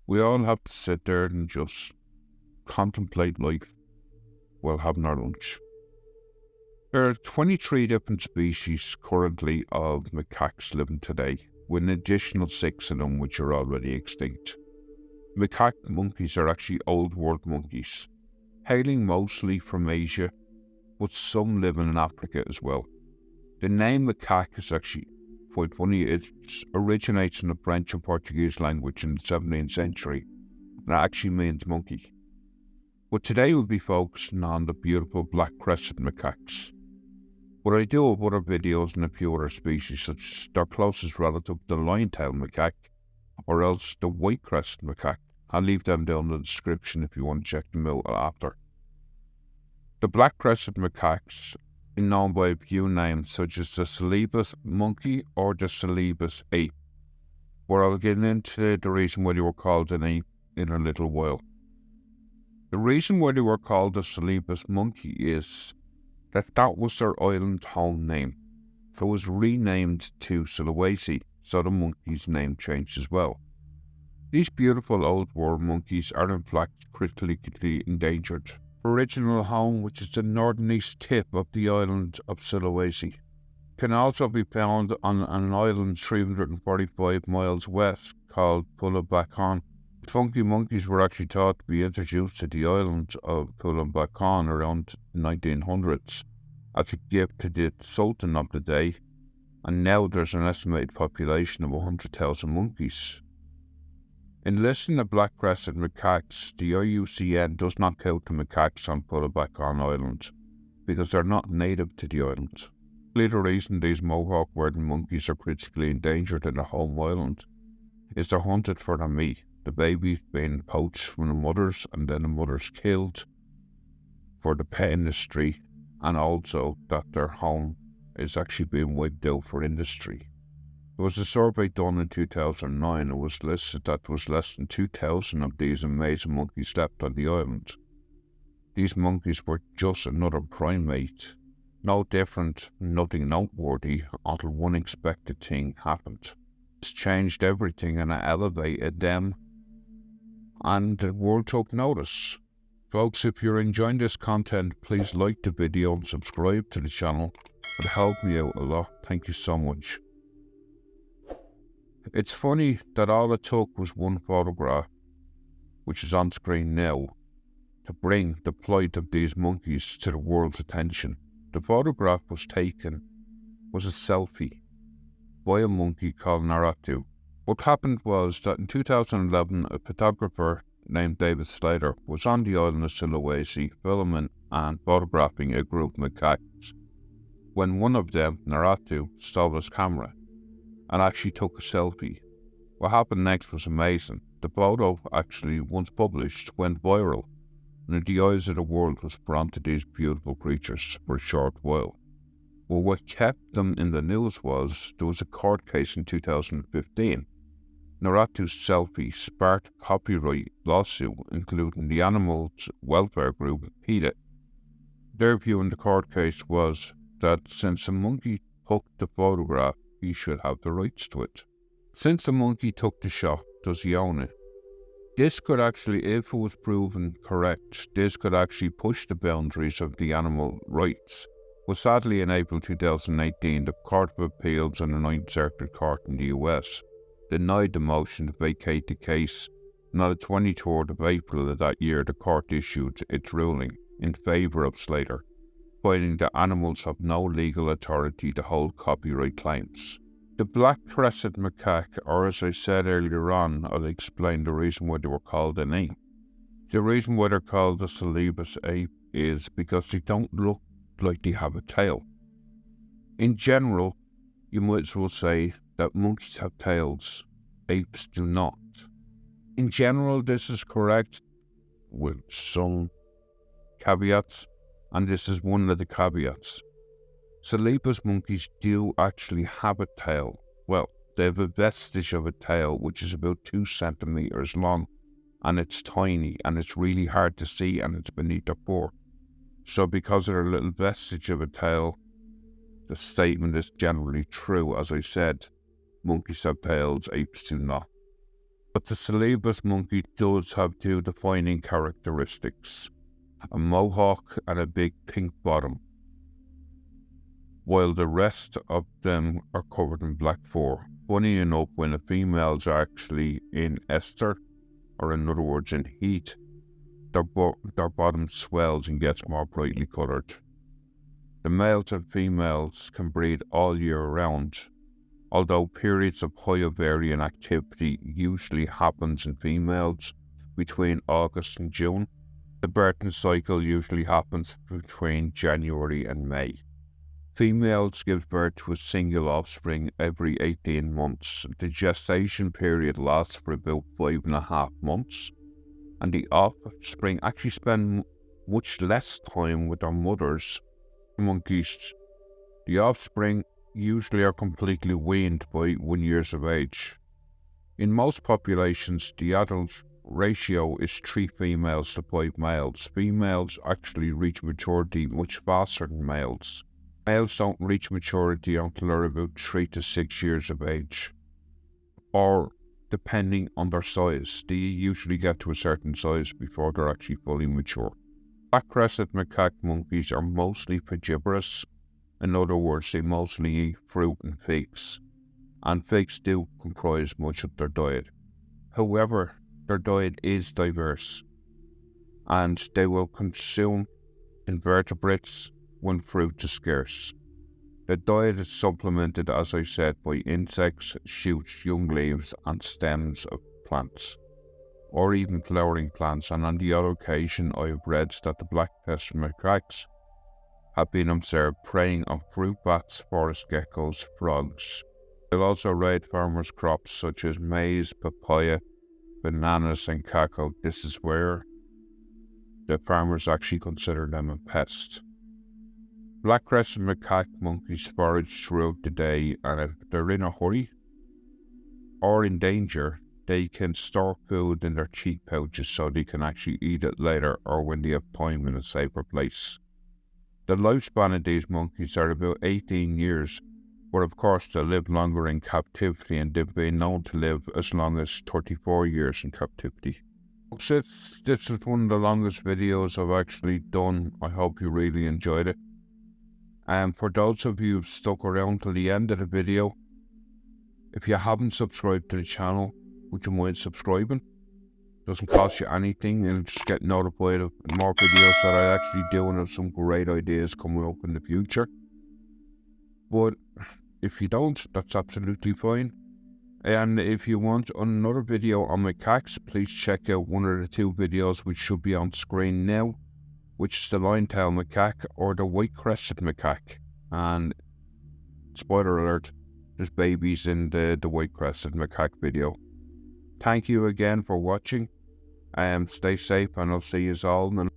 We all have to sit there and just contemplate life while having our lunch. There are 23 different species currently of macaques living today, with an additional 6 of them which are already extinct. Macaque monkeys are actually old world monkeys, hailing mostly from Asia, but some living in Africa as well. The name macaque is actually quite funny. It originates in the French and Portuguese language in the 17th century, and it actually means monkey. But today we'll be focusing on the beautiful black crested macaques. But I do have other videos on a few other species, such as their closest relative, the lion-tailed macaque, or else the white crested macaque. I'll leave them down in the description if you want to check them out after. The black crested macaques are known by a few names such as the Sulawesi monkey or the Sulawesi ape, where I'll get into the reason why they were called an ape in a little while. The reason why they were called the Sulawesi monkey is that was their island home name. It was renamed to Sulawesi, so the monkey's name changed as well. These beautiful old world monkeys are in fact critically endangered. Original home, which is the northeast tip of the island of Sulawesi, can also be found on an island 345 miles west called Pulau. Funky monkeys were actually thought to be introduced to the island of Pulau around the 1900s as a gift to the Sultan of the day, and now there's an estimated population of 100,000 monkeys. In listing the black-crested macaques, the IUCN does not count the macaques on Pulau Island because they're not native to the island. The reason these mohawk-wearing monkeys are critically endangered in the home island is they're hunted for their meat, the babies being poached from the mothers and then the mothers killed for the pet industry, and also that their home is actually being wiped out for industry. There was a survey done in 2009. It was listed that there was less than 2,000 of these amazing monkeys left on the island. These monkeys were just another primate, no different, nothing noteworthy, until one unexpected thing happened. It's changed everything and it elevated them, and the world took notice. Folks, if you're enjoying this content, please like the video and subscribe to the channel. It would help me out a lot. Thank you so much. It's funny that all it took was one photograph, which is on screen now, to bring the plight of these monkeys to the world's attention. The photograph was a selfie by a monkey called Naratu. What happened was that in 2011, a photographer named David Slater was on the island of Sulawesi filming and photographing a group of macaques, when one of them, Naratu, stole his camera and actually took a selfie. What happened next was amazing. The photo actually, once published, went viral, and the eyes of the world was drawn to these beautiful creatures for a short while. Well, what kept them in the news was there was a court case in 2015. Naratu's selfie sparked a copyright lawsuit, including the animals welfare group PETA. Their view in the court case was that since the monkey took the photograph, he should have the rights to it. Since the monkey took the shot, does he own it? This could actually, if it was proven correct, this could actually push the boundaries of the animal rights. But sadly, in April 2018, the Court of Appeals and the Ninth Circuit Court in the US denied the motion to vacate the case, and on the 23rd of April of that year, the court issued its ruling in favour of Slater, finding that animals have no legal authority to hold copyright claims. The black crested macaque, or as I said earlier on, I'll explain the reason why they were called an ape. The reason why they're called the Sulawesi ape is because they don't look like they have a tail. In general, you might as well say that monkeys have tails, apes do not. In general, this is correct, with some caveats, and this is one of the caveats. Sulawesi monkeys do actually have a tail. Well, they have a vestige of a tail which is about 2 centimeters long, and it's tiny, and it's really hard to see, and it's beneath their fur. So because of their little vestige of a tail, the statement is generally true. As I said, monkeys have tails, apes do not. But the Sulawesi monkey does have two defining characteristics: a mohawk and a big pink bottom, while the rest of them are covered in black fur. Funny enough, when the females are actually in ester, or in other words in heat, their bottom swells and gets more brightly coloured. The males and females can breed all year round, although periods of high ovarian activity usually happens in females between August and June. The birthing cycle usually happens between January and May. Females give birth to a single offspring every 18 months. The gestation period lasts for about 5.5 months, and the offspring actually spend much less time with their mothers. Monkeys, the offspring usually are completely weaned by 1 year of age. In most populations, the adult ratio is 3 females to 5 males. Females actually reach maturity much faster than males. Males don't reach maturity until they're about 3 to 6 years of age, or depending on their size. They usually get to a certain size before they're actually fully mature. Black crested macaque monkeys are mostly frugivorous. In other words, they mostly eat fruit and figs, and figs do comprise much of their diet. However, their diet is diverse, and they will consume invertebrates when fruit is scarce. The diet is supplemented, as I said, by insects, shoots, young leaves and stems of plants, or even flowering plants, and on the other occasion I have read that the black crested macaques have been observed preying on fruit bats, forest geckos, frogs. They'll also raid farmers' crops such as maize, papaya, bananas and cacao. This is where the farmers actually consider them a pest. Black crested macaque monkeys forage throughout the day, and if they're in a hurry or in danger, they can store food in their cheek pouches so they can actually eat it later or when they have time in a safer place. The lifespan of these monkeys are about 18 years, but of course they live longer in captivity, and they've been known to live as long as 34 years in captivity. This is one of the longest videos I've actually done. I hope you really enjoyed it. And for those of you who've stuck around till the end of the video, if you haven't subscribed to the channel, would you mind subscribing? Doesn't cost you anything, and just get notified of more videos that I actually do and have some great ideas coming up in the future. But if you don't, that's absolutely fine. And if you want another video on macaques, please check out one of the 2 videos which should be on screen now, which is the line-tail macaque or the white-crested macaque. And spoiler alert, there's babies in the white-crested macaque video. Thank you again for watching. Stay safe, and I'll see you all in the